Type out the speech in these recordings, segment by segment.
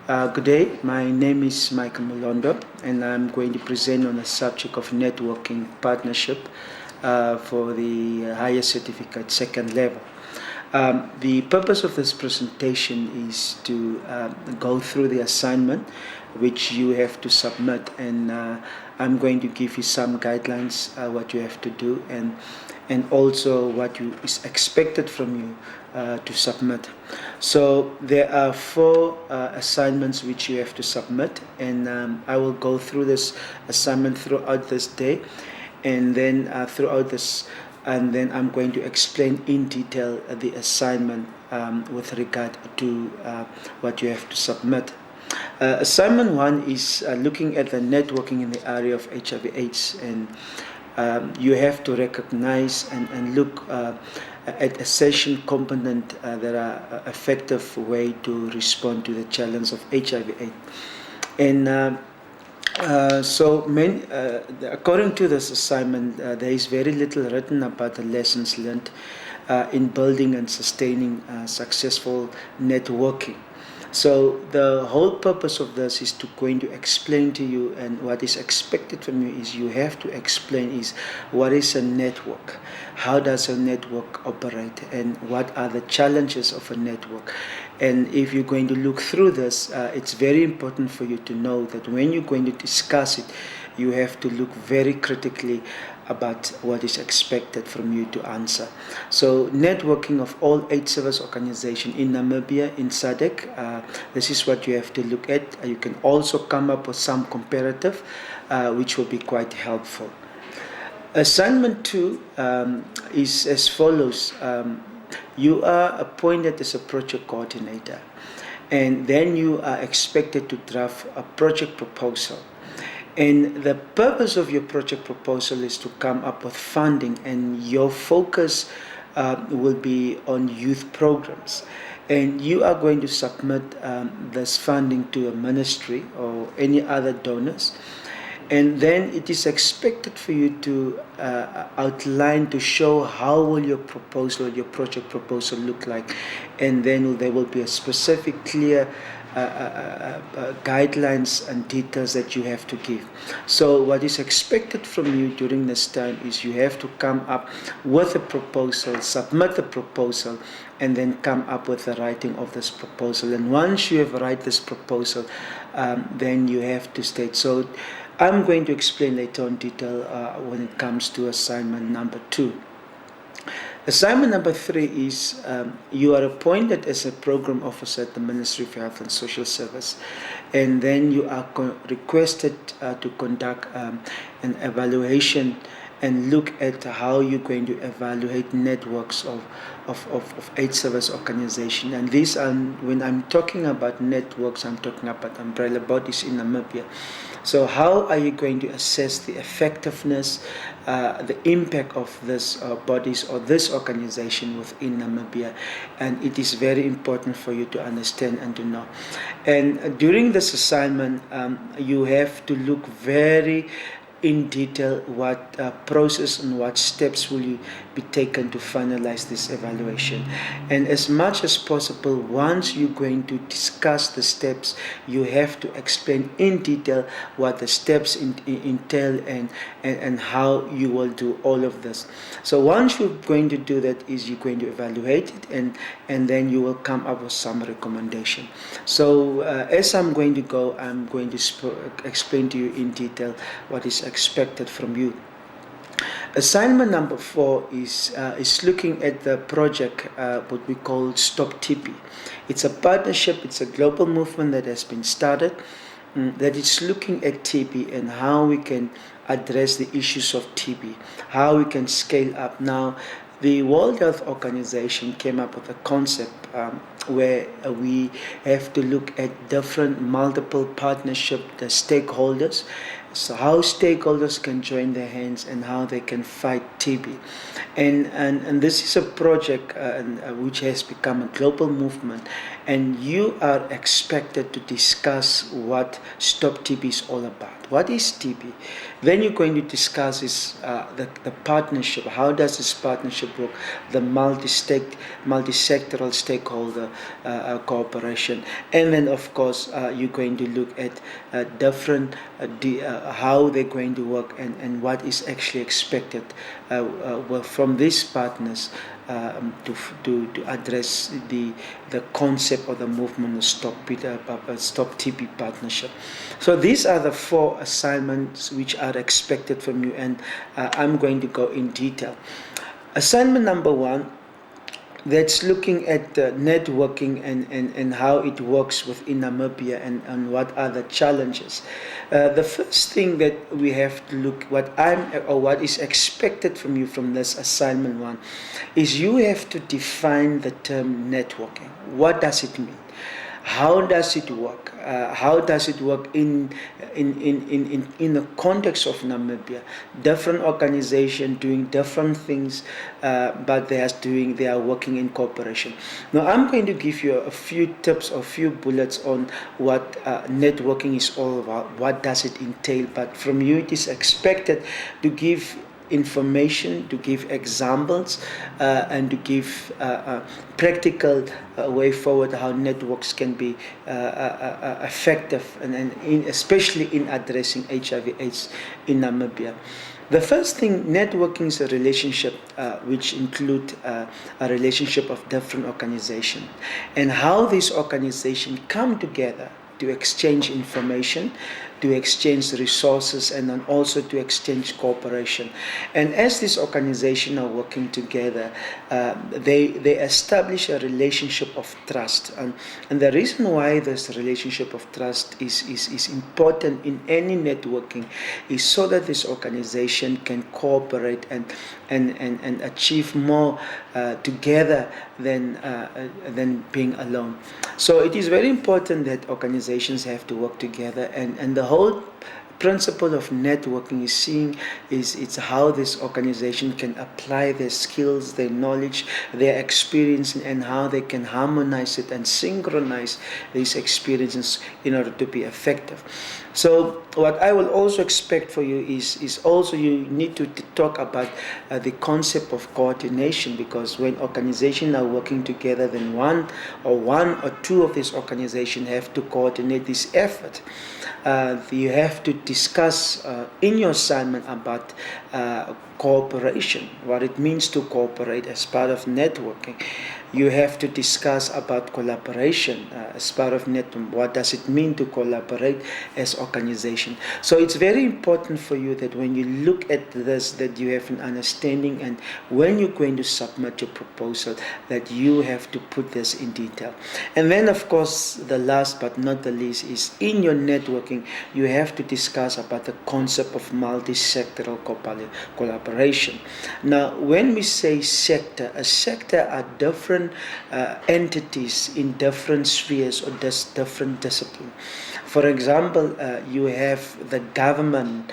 Good day, my name is Michael Malondo and I'm going to present on the subject of networking partnership for the higher certificate second level. The purpose of this presentation is to go through the assignment which you have to submit, and I'm going to give you some guidelines what you have to do, and also what is expected from you to submit. So there are four assignments which you have to submit, and I will go through this assignment throughout this day, and then I'm going to explain in detail the assignment with regard to what you have to submit. Assignment 1 is looking at the networking in the area of HIV/AIDS, and you have to recognize and look at essential component that are effective way to respond to the challenge of HIV/AIDS. And according to this assignment, there is very little written about the lessons learned in building and sustaining successful networking. So the whole purpose of this is going to explain to you, and what is expected from you is you have to explain is what is a network, how does a network operate, and what are the challenges of a network. And if you're going to look through this, it's very important for you to know that when you're going to discuss it, you have to look very critically about what is expected from you to answer. So networking of all AIDS service organizations in Namibia, in SADC, this is what you have to look at. You can also come up with some comparative, which will be quite helpful. Assignment 2 is as follows. You are appointed as a project coordinator, and then you are expected to draft a project proposal. And the purpose of your project proposal is to come up with funding, and your focus will be on youth programs. And you are going to submit this funding to a ministry or any other donors. And then it is expected for you to outline, to show how will your proposal, your project proposal look like. And then there will be a specific, clear guidelines and details that you have to give. So what is expected from you during this time is you have to come up with a proposal, submit the proposal, and then come up with the writing of this proposal. And once you have write this proposal, then you have to state. So I'm going to explain later on detail when it comes to assignment number 2. Assignment number 3 is you are appointed as a program officer at the Ministry of Health and Social Service, and then you are requested to conduct an evaluation and look at how you're going to evaluate networks of AIDS service organization. And these are, when I'm talking about networks, I'm talking about umbrella bodies in Namibia. So how are you going to assess the effectiveness, the impact of this bodies or this organization within Namibia? And it is very important for you to understand and to know. And during this assignment, you have to look very in detail what process and what steps will you be taken to finalize this evaluation. And as much as possible, once you're going to discuss the steps, you have to explain in detail what the steps entail and how you will do all of this. So once you're going to do that, is you're going to evaluate it, and then you will come up with some recommendation. So as I'm going to go, I'm going to explain to you in detail what is expected from you. Assignment number 4 is looking at the project, what we call Stop TB. It's a partnership, it's a global movement that has been started, that is looking at TB and how we can address the issues of TB, how we can scale up. Now, the World Health Organization came up with a concept where we have to look at different multiple partnership, the stakeholders, so how stakeholders can join their hands and how they can fight TB. And this is a project which has become a global movement, and you are expected to discuss what Stop TB is all about. What is TB? Then you're going to discuss is the partnership. How does this partnership work? The multi-sectoral stakeholder, cooperation. And then of course you're going to look at different how they're going to work, and what is actually expected from these partners to address the concept of the movement of Stop TB partnership. So these are the 4 assignments which are expected from you, and I'm going to go in detail. Assignment number 1, that's looking at networking and how it works within Namibia, and what are the challenges. The first thing that we have to look, what is expected from you from this assignment 1, is you have to define the term networking. What does it mean? How does it work? How does it work in the context of Namibia? Different organizations doing different things, but they are working in cooperation. Now, I'm going to give you a few tips or a few bullets on what networking is all about. What does it entail? But from you, it is expected to give information, to give examples, and to give practical way forward how networks can be effective, and especially in addressing HIV/AIDS in Namibia. The first thing, networking is a relationship which include a relationship of different organizations, and how these organizations come together to exchange information, to exchange resources, and then also to exchange cooperation. And as these organizations are working together, they establish a relationship of trust. And the reason why this relationship of trust is important in any networking is so that this organization can cooperate and achieve more together than being alone. So it is very important that organizations have to work together, and the whole principle of networking is how this organization can apply their skills, their knowledge, their experience, and how they can harmonize it and synchronize these experiences in order to be effective. So what I will also expect for you is also you need to talk about the concept of coordination, because when organizations are working together, then one or two of these organizations have to coordinate this effort. You have to discuss in your assignment about cooperation, what it means to cooperate as part of networking. You have to discuss about collaboration as part of network. What does it mean to collaborate as organization? So it's very important for you that when you look at this, that you have an understanding, and when you're going to submit your proposal, that you have to put this in detail. And then, of course, the last but not the least is in your networking, you have to discuss about the concept of multi-sectoral collaboration. Now, when we say sector, a sector are different entities in different spheres or different disciplines. For example, you have the government,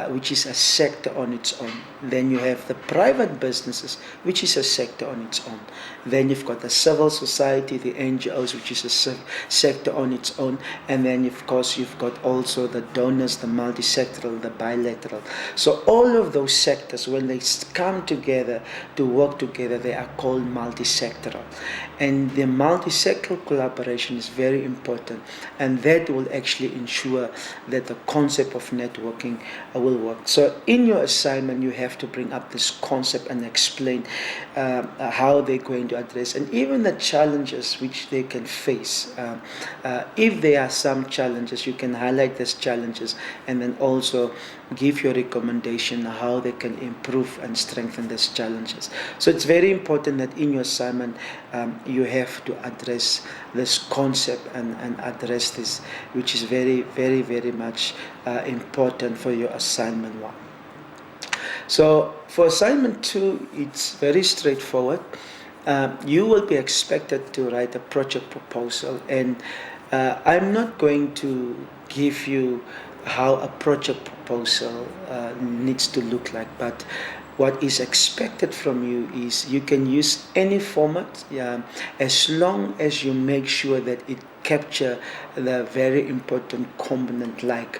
which is a sector on its own. Then you have the private businesses, which is a sector on its own. Then you've got the civil society, the NGOs, which is a sector on its own. And then, of course, you've got also the donors, the multi-sectoral, the bilateral. So all of those sectors, when they come together to work together, they are called multi-sectoral. And the multi-sectoral collaboration is very important, and that will actually ensure that the concept of networking will work. So in your assignment, you have to bring up this concept and explain how they're going to address, and even the challenges which they can face. If there are some challenges, you can highlight these challenges, and then also give your recommendation how they can improve and strengthen these challenges. So it's very important that in your assignment you have to address this concept and address this, which is very, very, very much important for your assignment 1. So for assignment 2, it's very straightforward. You will be expected to write a project proposal, and I'm not going to give you how a project proposal needs to look like, but what is expected from you is you can use any format, as long as you make sure that it captures the very important component, like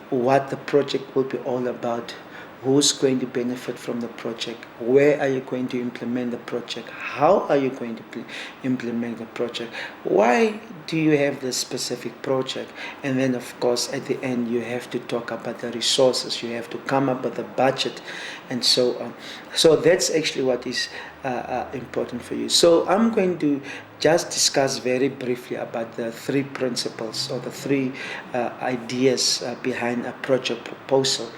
what the project will be all about, who's going to benefit from the project, where are you going to implement the project, how are you going to implement the project, why do you have this specific project, and then of course at the end you have to talk about the resources, you have to come up with a budget and so on. So that's actually what is important for you. So I'm going to just discuss very briefly about the three principles or the three ideas behind a project proposal.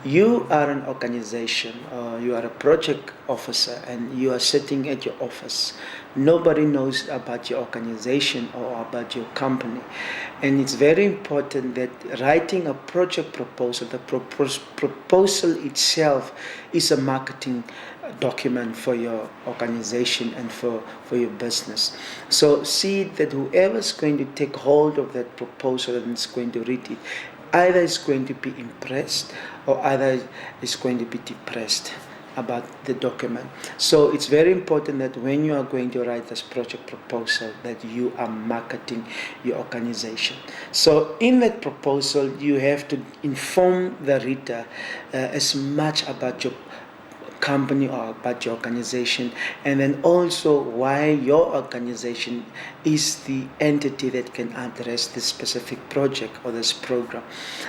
You are an organization, or you are a project officer, and you are sitting at your office. Nobody knows about your organization or about your company. And it's very important that writing a project proposal, the proposal itself is a marketing document for your organization and for your business. So see that whoever's going to take hold of that proposal and is going to read it, either is going to be impressed or either is going to be depressed about the document. So it's very important that when you are going to write this project proposal, that you are marketing your organization. So in that proposal, you have to inform the reader as much about your company or about your organization, and then also why your organization is the entity that can address this specific project or this program.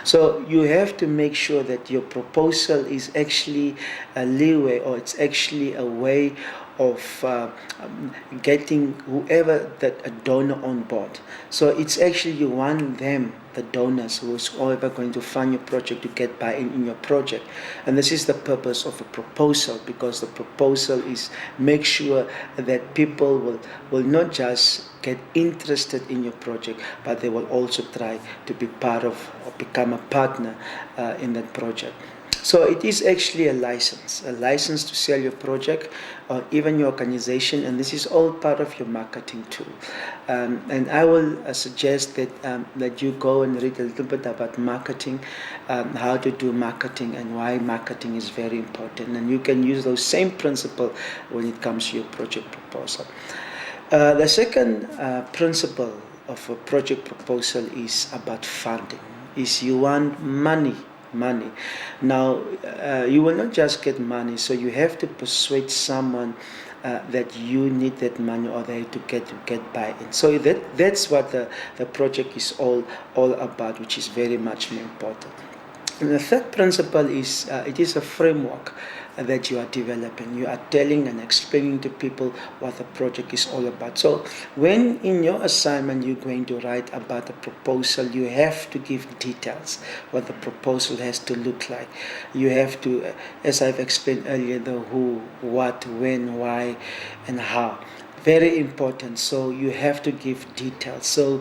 So you have to make sure that your proposal is actually a leeway, or it's actually a way of getting whoever that a donor on board. So it's actually you want them, the donors who's ever going to fund your project, to get buy-in in your project. And this is the purpose of a proposal, because the proposal is make sure that people will not just get interested in your project, but they will also try to be part of or become a partner in that project. So it is actually a license to sell your project or even your organization, and this is all part of your marketing tool. And I will suggest that you go and read a little bit about marketing, how to do marketing and why marketing is very important. And you can use those same principles when it comes to your project proposal. The second principle of a project proposal is about funding, is you want money. Now, you will not just get money, so you have to persuade someone that you need that money, or they to get buy-in. So that's what the project is all about, which is very much more important. And the third principle is it is a framework that you are developing. You are telling and explaining to people what the project is all about. So when in your assignment you're going to write about the proposal, you have to give details what the proposal has to look like. You have to, as I've explained earlier, the who, what, when, why, and how. Very important. So you have to give details. So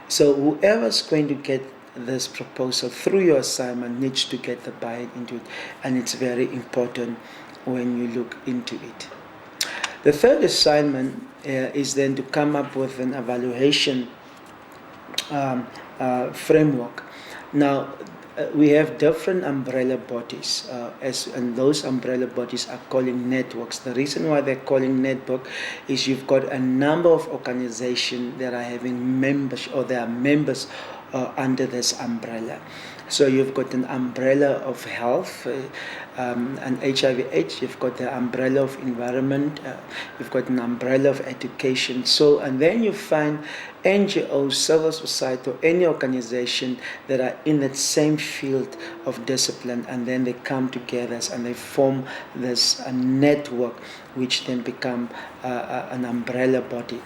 whoever's going to get this proposal through your assignment needs to get the buy-in into it, and it's very important when you look into it. The third assignment is then to come up with an evaluation framework. Now, we have different umbrella bodies, and those umbrella bodies are calling networks. The reason why they're calling network is you've got a number of organizations that are having members, or they are members under this umbrella. So you've got an umbrella of health, and HIV/AIDS. You've got the umbrella of environment. You've got an umbrella of education. So, and then you find NGOs, civil society, or any organization that are in that same field of discipline, and then they come together and they form this network, which then become an umbrella body.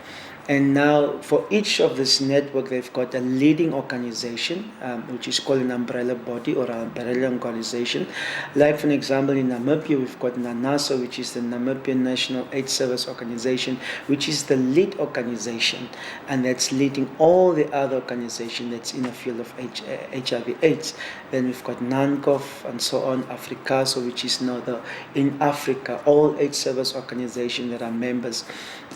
And now for each of this network, they've got a leading organization, which is called an umbrella body or an umbrella organization. Like for example, in Namibia, we've got NANASO, which is the Namibian National AIDS Service Organization, which is the lead organization, and that's leading all the other organizations that's in the field of HIV/AIDS. Then we've got NANCOV and so on, AFRICASO, which is now in Africa, all AIDS service organizations that are members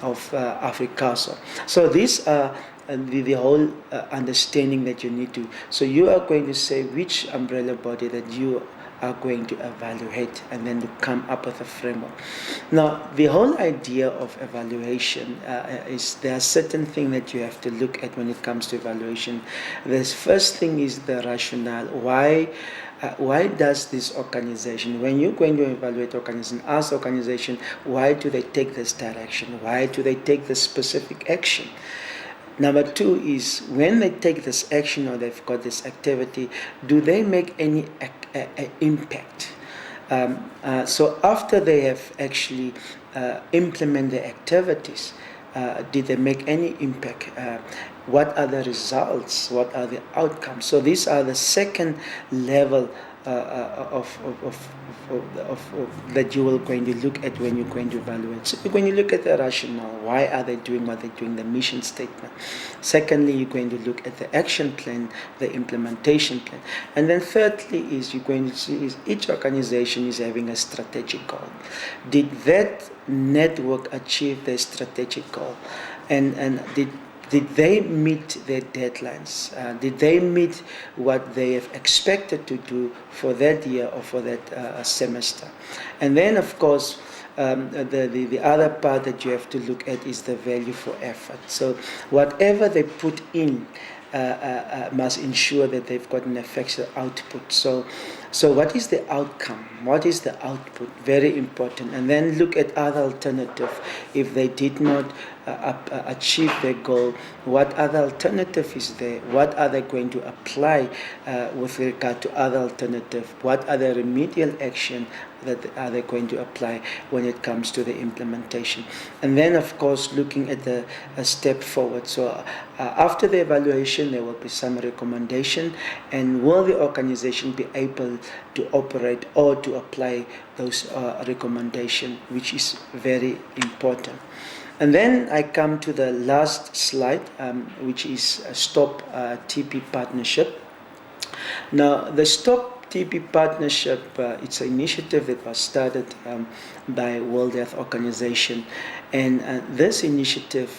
of AFRICASO. So these are the whole understanding that you need to. So you are going to say which umbrella body that you are going to evaluate and then to come up with a framework. Now, the whole idea of evaluation is there are certain things that you have to look at when it comes to evaluation. The first thing is the rationale. Why does this organization, when you're going to evaluate organization, ask organization, why do they take this direction? Why do they take this specific action? Number two is when they take this action or they've got this activity, do they make any impact? So after they have actually implemented the activities, did they make any impact? What are the results? What are the outcomes? So these are the second level of that you are going to look at when you're going to evaluate. So when you look at the rationale, why are they doing what they're doing, the mission statement. Secondly, you're going to look at the action plan, the implementation plan. And then thirdly is you're going to see is each organization is having a strategic goal. Did that network achieve their strategic goal? And did they meet their deadlines? Did they meet what they have expected to do for that year or for that semester? And then, of course, the other part that you have to look at is the value for effort. So whatever they put in must ensure that they've got an effective output. So what is the outcome? What is the output? Very important. And then look at other alternatives. If they did not achieve their goal, what other alternative is there? What are they going to apply with regard to other alternative? What are the remedial action that are they going to apply when it comes to the implementation? And then, of course, looking at a step forward. So after the evaluation, there will be some recommendation, and will the organization be able to operate or to apply those recommendations, which is very important. And then I come to the last slide, which is Stop TB Partnership. Now, the Stop TB Partnership, it's an initiative that was started by World Health Organization, and this initiative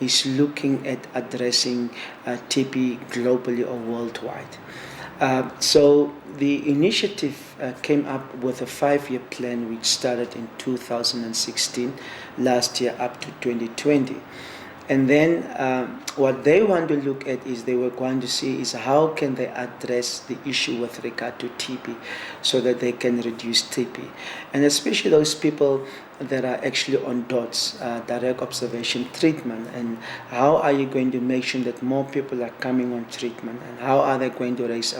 is looking at addressing TB globally or worldwide. So the initiative came up with a 5-year plan which started in 2016, last year up to 2020. And then what they want to look at is they were going to see is how can they address the issue with regard to TB so that they can reduce TB. And especially those people that are actually on DOTS, direct observation treatment, and how are you going to make sure that more people are coming on treatment, and how are they going to raise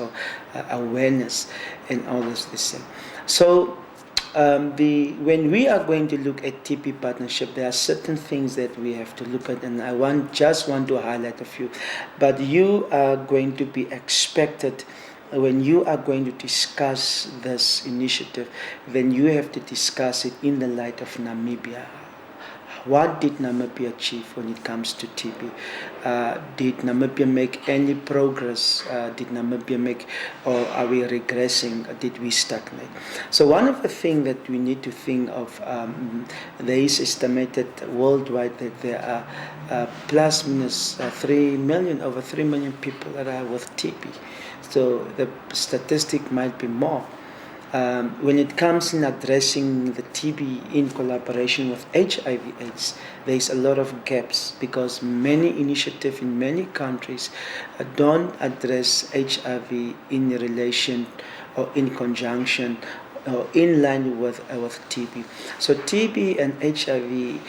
awareness and all this thing. So when we are going to look at TB partnership, there are certain things that we have to look at, and I just want to highlight a few. But you are going to be expected, when you are going to discuss this initiative, then you have to discuss it in the light of Namibia. What did Namibia achieve when it comes to TB? Did Namibia make any progress? Did Namibia make, or are we regressing? Did we stagnate? So one of the things that we need to think of, there is estimated worldwide that there are plus minus 3 million, over 3 million people that are with TB. So the statistic might be more. When it comes in addressing the TB in collaboration with HIV/AIDS, there is a lot of gaps because many initiatives in many countries don't address HIV in relation or in conjunction or in line with TB. So TB and HIV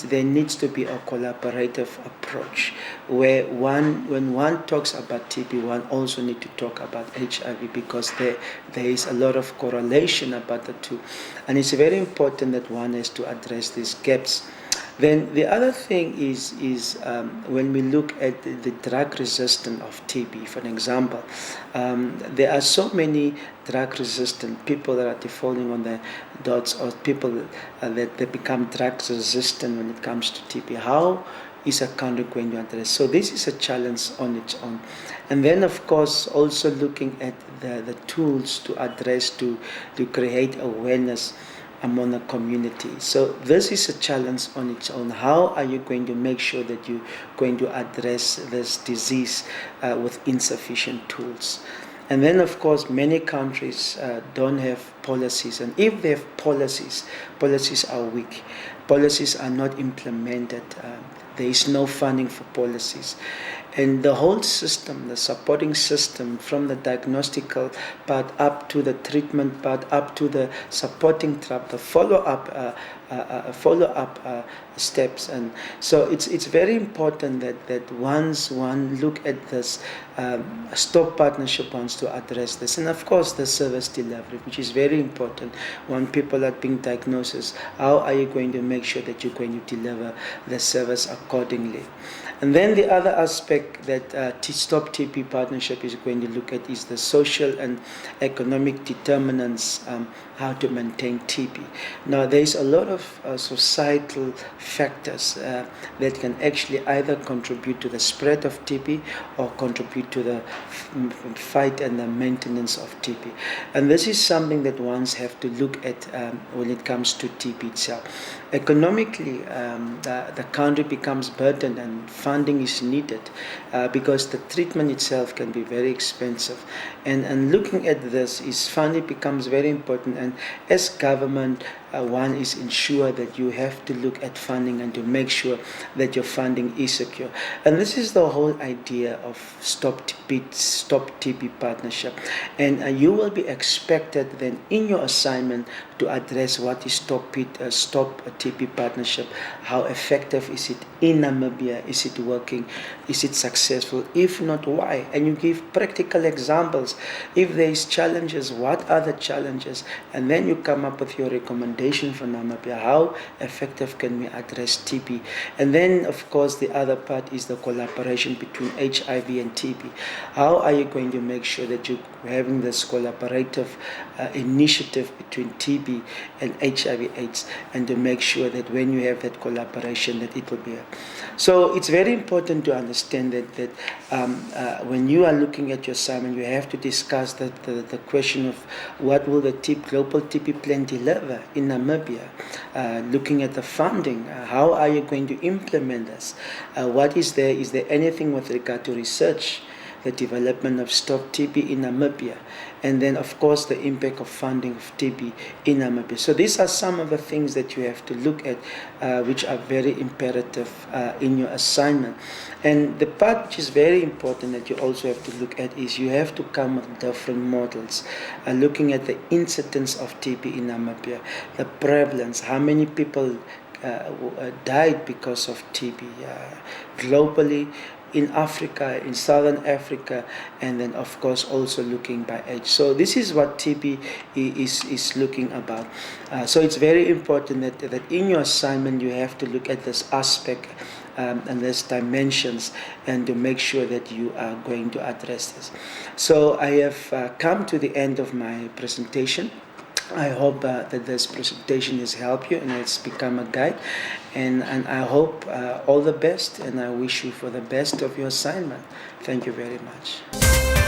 there needs to be a collaborative approach where when one talks about TB, one also need to talk about HIV because there is a lot of correlation about the two, and it's very important that one has to address these gaps. Then the other thing is when we look at the drug resistance of TB, for example, there are so many drug resistant people that are defaulting on the DOTS, or people that they become drug resistant when it comes to TB. How is a country going to address? So this is a challenge on its own. And then, of course, also looking at the tools to address, to create awareness among the community. So this is a challenge on its own. How are you going to make sure that you're going to address this disease with insufficient tools? And then, of course, many countries don't have policies. And if they have policies, policies are weak. Policies are not implemented. There is no funding for policies. And the whole system, the supporting system, from the diagnostical part up to the treatment part, up to the supporting trap, the follow-up steps. And so it's very important that once one look at this, STOP partnership wants to address this. And of course the service delivery, which is very important. When people are being diagnosed, how are you going to make sure that you're going to deliver the service accordingly? And then the other aspect that STOP TB partnership is going to look at is the social and economic determinants, how to maintain TB. Now, there's a lot of societal factors that can actually either contribute to the spread of TB or contribute to the fight and the maintenance of TB. And this is something that ones have to look at when it comes to TB itself. Economically, the country becomes burdened and funding is needed because the treatment itself can be very expensive. And looking at this, funding becomes very important. And as government, one is ensure that you have to look at funding and to make sure that your funding is secure. And this is the whole idea of Stop TB partnership. And you will be expected then in your assignment to address what is Stop TB partnership. How effective is it in Namibia? Is it working? Is it successful? If not, why? And you give practical examples. If there is challenges, what are the challenges? And then you come up with your recommendation for Namibia. How effective can we address TB? And then, of course, the other part is the collaboration between HIV and TB. How are you going to make sure that you're having this collaborative initiative between TB and HIV/AIDS, and to make sure that when you have that collaboration, that it will be. So it's very important to understand that when you are looking at your assignment, you have to discuss the question of what will the global TB plan deliver in Namibia. Looking at the funding, how are you going to implement this? What is there? Is there anything with regard to research, the development of Stop TB in Namibia, and then of course the impact of funding of TB in Namibia. So these are some of the things that you have to look at, which are very imperative in your assignment. And the part which is very important that you also have to look at is you have to come with different models, looking at the incidence of TB in Namibia, the prevalence, how many people died because of TB globally, in Africa, in Southern Africa, and then of course also looking by age. So this is what TB is looking about. So it's very important that in your assignment you have to look at this aspect and these dimensions, and to make sure that you are going to address this. So I have come to the end of my presentation. I hope that this presentation has helped you and it's become a guide, and I hope all the best, and I wish you for the best of your assignment. Thank you very much.